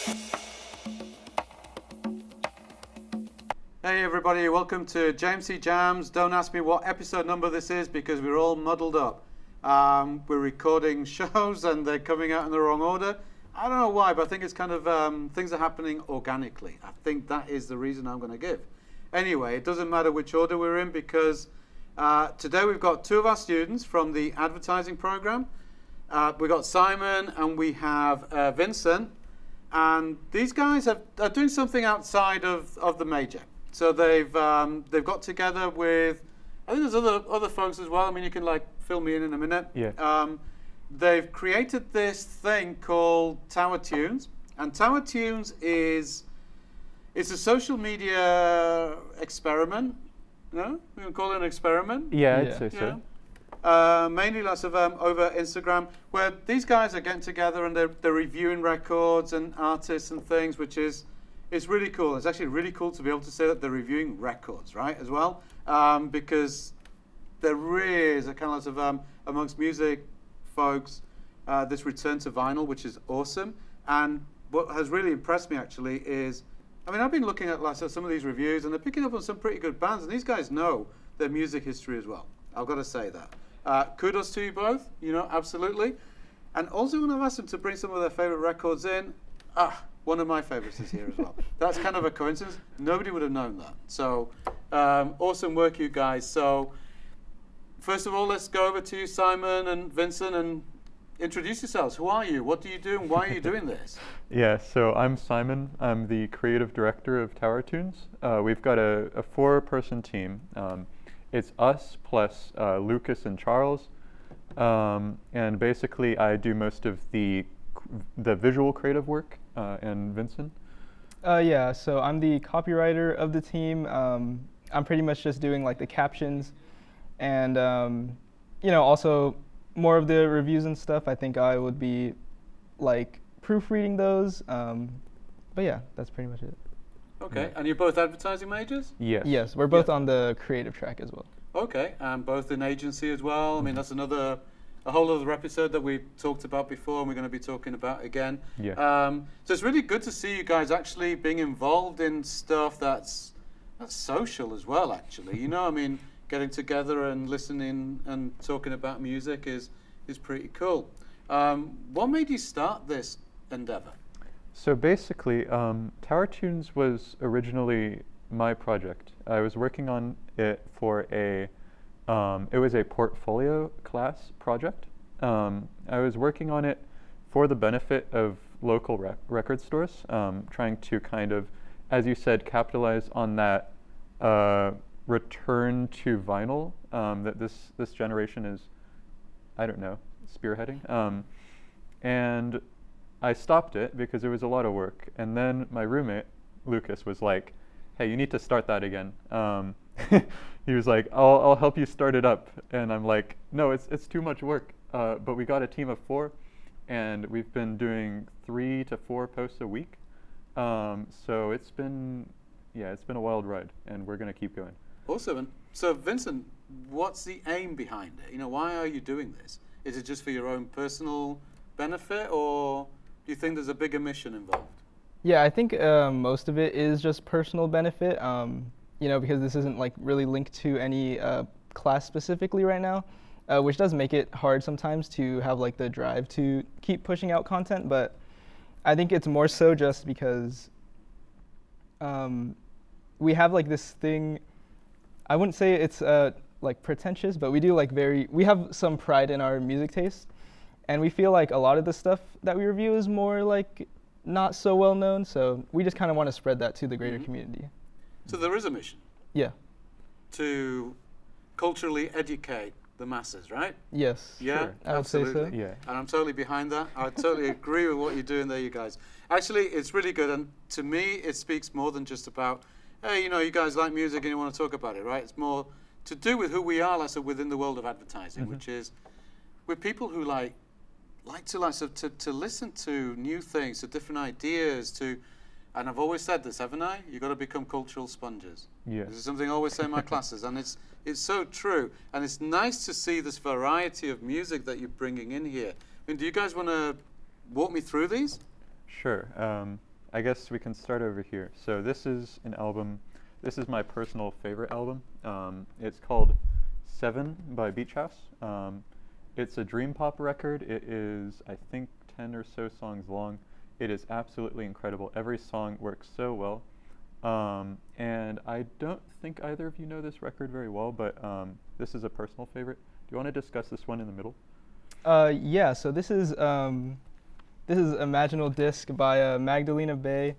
Hey everybody, welcome to JMC Jams. Don't ask me what episode number this is because we're all muddled up. We're recording shows and they're coming out in the wrong order. I don't know why, but I think it's kind of things are happening organically. I think that is the reason I'm going to give. Anyway, it doesn't matter which order we're in because today we've got two of our students from the advertising program. We've got Simon and we have Vincent. And these guys are doing something outside of the major. So they've got together with, I think there's other folks as well. I mean, you can like fill me in a minute. Yeah. They've created this thing called Tower Tunes, and Tower Tunes it's a social media experiment. No, we can call it an experiment. Yeah, I'd say so. Mainly lots of over Instagram, where these guys are getting together and they're reviewing records and artists and things, which is. It's really cool. It's actually really cool to be able to say that they're reviewing records, right, as well, because there is a kind of amongst music folks this return to vinyl, which is awesome. And what has really impressed me actually is, I mean, I've been looking at some of these reviews, and they're picking up on some pretty good bands, and these guys know their music history as well. I've got to say that. Kudos to you both, absolutely. And also when I've asked them to bring some of their favorite records in, one of my favorites is here as well. That's kind of a coincidence. Nobody would have known that. So awesome work, you guys. So first of all, let's go over to you, Simon and Vincent, and introduce yourselves. Who are you? What do you do? And why are you doing this? Yeah, so I'm Simon. I'm the creative director of Tower Tunes. We've got a 4-person team. It's us plus Lucas and Charles. And basically, I do most of the visual creative work. And Vincent? Yeah, so I'm the copywriter of the team. I'm pretty much just doing like the captions and, also more of the reviews and stuff. I think I would be like proofreading those. But yeah, that's pretty much it. Okay, Yeah. and you're both advertising majors? Yes. Yes, we're both on the creative track as well. Okay, and both in agency as well. I mean, that's a whole other episode that we talked about before and we're going to be talking about again. Yeah. So it's really good to see you guys actually being involved in stuff that's social as well, actually. I mean, getting together and listening and talking about music is pretty cool. What made you start this endeavor? So basically, Tower Tunes was originally my project. I was working on it for it was a portfolio class project. I was working on it for the benefit of local record stores, trying to kind of, as you said, capitalize on that return to vinyl that this generation is, I don't know, spearheading. And I stopped it because it was a lot of work. And then my roommate, Lucas, was like, hey, you need to start that again. He was like, I'll help you start it up. And I'm like, no, it's too much work. But we got a team of 4, and we've been doing 3 to 4 posts a week. So it's been a wild ride, and we're going to keep going. Awesome. And so, Vincent, what's the aim behind it? Why are you doing this? Is it just for your own personal benefit, or do you think there's a bigger mission involved? Yeah, I think most of it is just personal benefit. Because this isn't like really linked to any class specifically right now, which does make it hard sometimes to have like the drive to keep pushing out content. But I think it's more so just because we have like this thing. I wouldn't say it's like pretentious, but we do like we have some pride in our music taste, and we feel like a lot of the stuff that we review is more like not so well known. So we just kind of want to spread that to the greater community. So there is a mission. Yeah. To culturally educate the masses, right? Yes. Yeah, sure. I would say absolutely. so. Yeah. And I'm totally behind that. I totally agree with what you're doing there, you guys. Actually, it's really good. And to me, it speaks more than just about, hey, you guys like music and you want to talk about it, right? It's more to do with who we are, like, so within the world of advertising, which is we're people who like to listen to new things, to different ideas, and I've always said this, haven't I? You've got to become cultural sponges. Yeah. This is something I always say in my classes, and it's so true. And it's nice to see this variety of music that you're bringing in here. I mean, do you guys want to walk me through these? Sure. I guess we can start over here. So this is an album. This is my personal favorite album. It's called 7 by Beach House. It's a dream pop record. It is, I think, 10 or so songs long. It is absolutely incredible. Every song works so well. And I don't think either of you know this record very well, but this is a personal favorite. Do you want to discuss this one in the middle? Yeah, so this is Imaginal Disc by Magdalena Bay.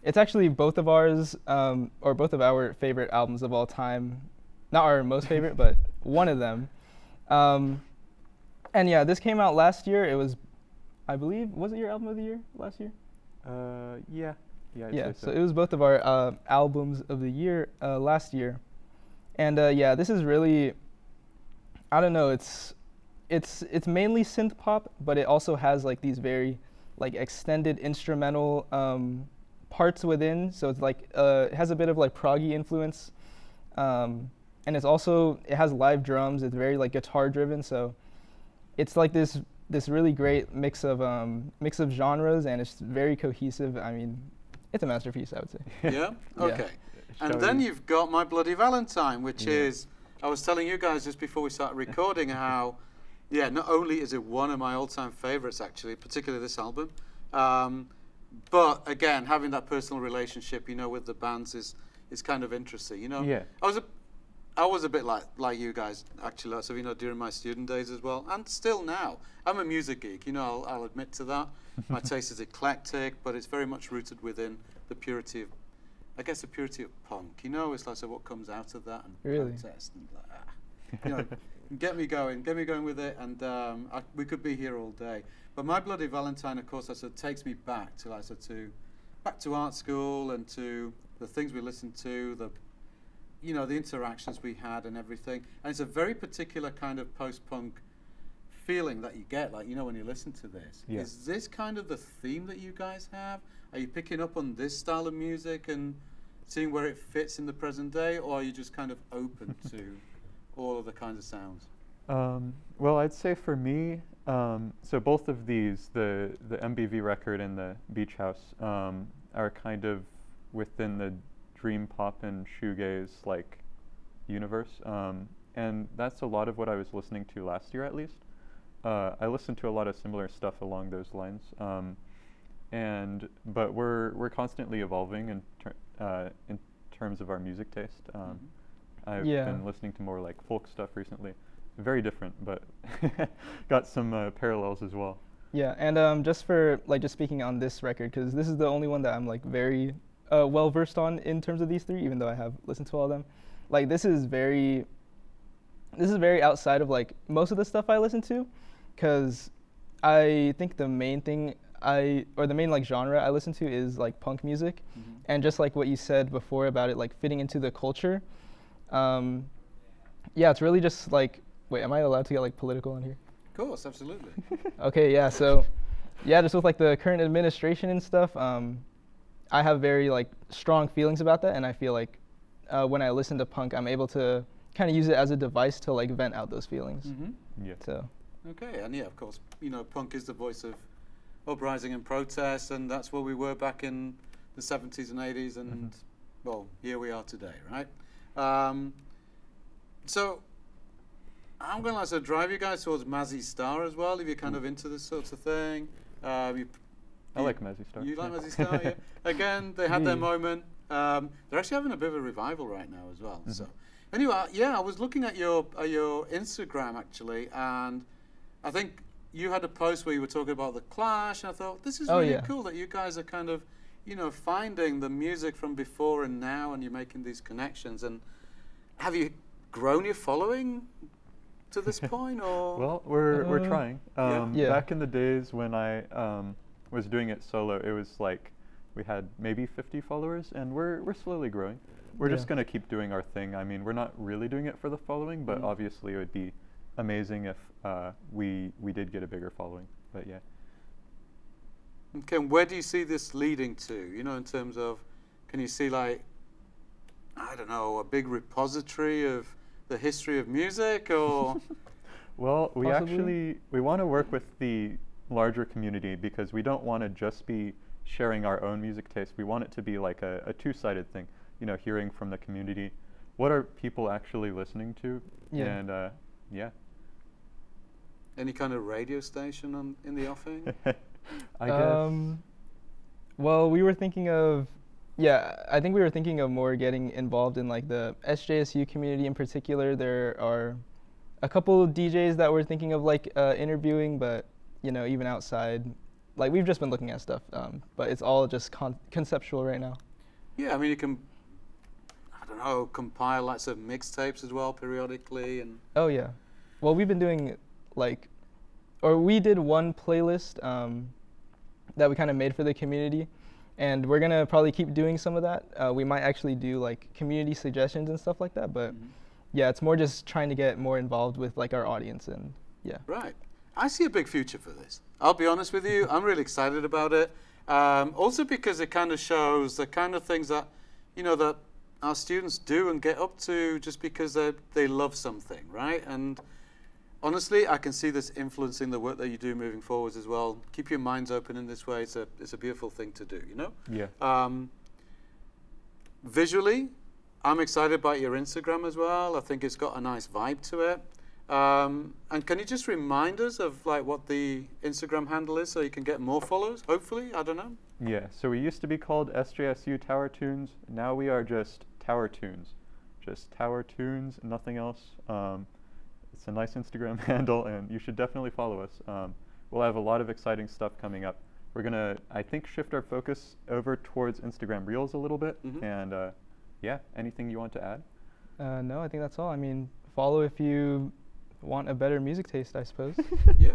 It's actually both of ours, or both of our favorite albums of all time. Not our most favorite, but one of them. And yeah, this came out last year. It was, I believe, was it your album of the year last year? Yeah. I'd Yeah, say so it was both of our albums of the year last year. And yeah, this is really, I don't know, it's mainly synth pop, but it also has like these very like extended instrumental parts within. So it's like it has a bit of like proggy influence, and it has live drums. It's very like guitar driven. So it's like this really great mix of genres, and it's very cohesive. I mean, it's a masterpiece, I would say. Yeah? Okay. And then you've got My Bloody Valentine, which is, I was telling you guys just before we started recording how, yeah, not only is it one of my all-time favorites, actually, particularly this album, but again, having that personal relationship, you know, with the bands is kind of interesting, you know? Yeah. I was a bit like you guys, actually, so, you know, during my student days as well, and still now. I'm a music geek, you know, I'll admit to that. My taste is eclectic, but it's very much rooted within the purity of, I guess, the purity of punk. You know, it's like, so what comes out of that, and really? protest, and you know, get me going with it, and we could be here all day. But My Bloody Valentine, of course, takes me back to, back to art school and to the things we listened to, the interactions we had and everything. And it's a very particular kind of post-punk feeling that you get, like, you know, when you listen to this. Yeah. Is this kind of the theme that you guys have? Are you picking up on this style of music and seeing where it fits in the present day, or are you just kind of open to all of the kinds of sounds? Well, I'd say for me, so both of these, the MBV record and the Beach House, are kind of within the dream pop and shoegaze like universe, and that's a lot of what I was listening to last year, at least. I listened to a lot of similar stuff along those lines, but we're constantly evolving in terms of our music taste. I've been listening to more like folk stuff recently. Very different, but got some parallels as well. Yeah, and just speaking on this record, because this is the only one that I'm like very well versed on in terms of these three, even though I have listened to all of them. Like this is very outside of like most of the stuff I listen to, because I think the main like genre I listen to is like punk music, and just like what you said before about it like fitting into the culture. Yeah, it's really just like, wait, am I allowed to get like political on here? Of course, absolutely. Okay, yeah, so yeah, just with like the current administration and stuff, I have very like strong feelings about that, and I feel like when I listen to punk, I'm able to kind of use it as a device to like vent out those feelings. Yeah. So. Okay, and yeah, of course, you know, punk is the voice of uprising and protest, and that's where we were back in the 70s and 80s, and well, here we are today, right? So I'm going to drive you guys towards Mazzy Star as well, if you're kind of into this sort of thing. I like Mazzy Star. You like Mazzy Star, yeah? Again, they had their moment. They're actually having a bit of a revival right now as well. So anyway, yeah, I was looking at your Instagram actually, and I think you had a post where you were talking about the Clash, and I thought, this is really cool that you guys are kind of, you know, finding the music from before and now, and you're making these connections. And have you grown your following to this point, or? Well, we're trying. Yeah. Back in the days when I was doing it solo, it was like we had maybe 50 followers, and we're slowly growing. We're just going to keep doing our thing. I mean, we're not really doing it for the following, but obviously it would be amazing if we did get a bigger following. But yeah. Okay, and where do you see this leading to? You know, in terms of, can you see like, I don't know, a big repository of the history of music, or? Well, we want to work with the larger community, because we don't want to just be sharing our own music taste. We want it to be like a two-sided thing, you know, hearing from the community. What are people actually listening to? Yeah. And yeah. Any kind of radio station in the offing? I guess. Well, we were thinking of, I think we were thinking of more getting involved in like the SJSU community in particular. There are a couple DJs that we're thinking of like interviewing, but you know, even outside, like we've just been looking at stuff, but it's all just conceptual right now. Yeah, I mean, you can, I don't know, compile lots of mixtapes as well periodically, and Oh yeah, well we've been doing we did one playlist that we kind of made for the community, and we're gonna probably keep doing some of that. We might actually do like community suggestions and stuff like that, but yeah, it's more just trying to get more involved with like our audience, and yeah. Right. I see a big future for this. I'll be honest with you, I'm really excited about it. Also because it kind of shows the kind of things that, you know, that our students do and get up to just because they love something, right? And honestly, I can see this influencing the work that you do moving forwards as well. Keep your minds open in this way. It's a beautiful thing to do, you know? Yeah. Visually, I'm excited about your Instagram as well. I think it's got a nice vibe to it. And can you just remind us of like what the Instagram handle is so you can get more followers, hopefully? I don't know. Yeah, so we used to be called SJSU Tower Tunes. Now we are just Tower Tunes. Just Tower Tunes, nothing else. It's a nice Instagram handle, and you should definitely follow us. We'll have a lot of exciting stuff coming up. We're going to, I think, shift our focus over towards Instagram Reels a little bit. And yeah, anything you want to add? No, I think that's all. I mean, follow if you want a better music taste, I suppose. Yeah.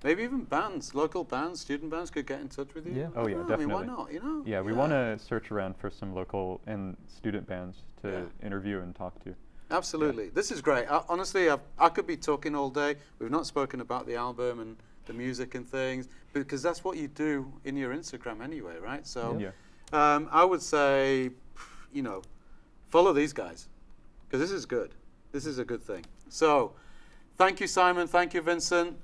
Maybe even bands, local bands, student bands could get in touch with you. Yeah. Oh, yeah, definitely. I mean, why not, you know? Yeah, we want to search around for some local and student bands to interview and talk to. Absolutely. Yeah. This is great. Honestly, I could be talking all day. We've not spoken about the album and the music and things, because that's what you do in your Instagram anyway, right? So I would say, you know, follow these guys, because this is good. This is a good thing. So thank you, Simon. Thank you, Vincent.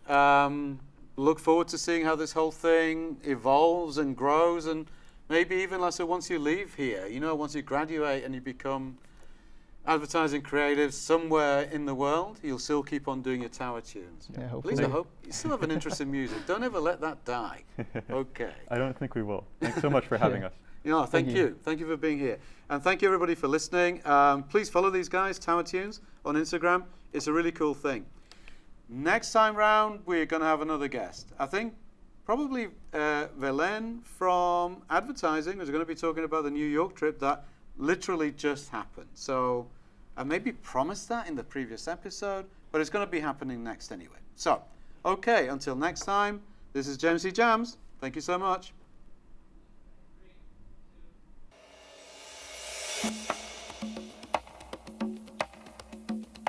Look forward to seeing how this whole thing evolves and grows, and maybe even, like, so once you leave here, you know, once you graduate and you become advertising creative somewhere in the world, you'll still keep on doing your tower tunes. Yeah, At hopefully. least I hope you still have an interest in music. Don't ever let that die. Okay. I don't think we will. Thanks so much for having us. You know, thank you. Thank you for being here. And thank you, everybody, for listening. Please follow these guys, Tower Tunes, on Instagram. It's a really cool thing. Next time round, we're going to have another guest. I think probably Velen from advertising is going to be talking about the New York trip that literally just happened. So I maybe promised that in the previous episode, but it's going to be happening next anyway. So, okay, until next time, this is JMC Jams. Thank you so much.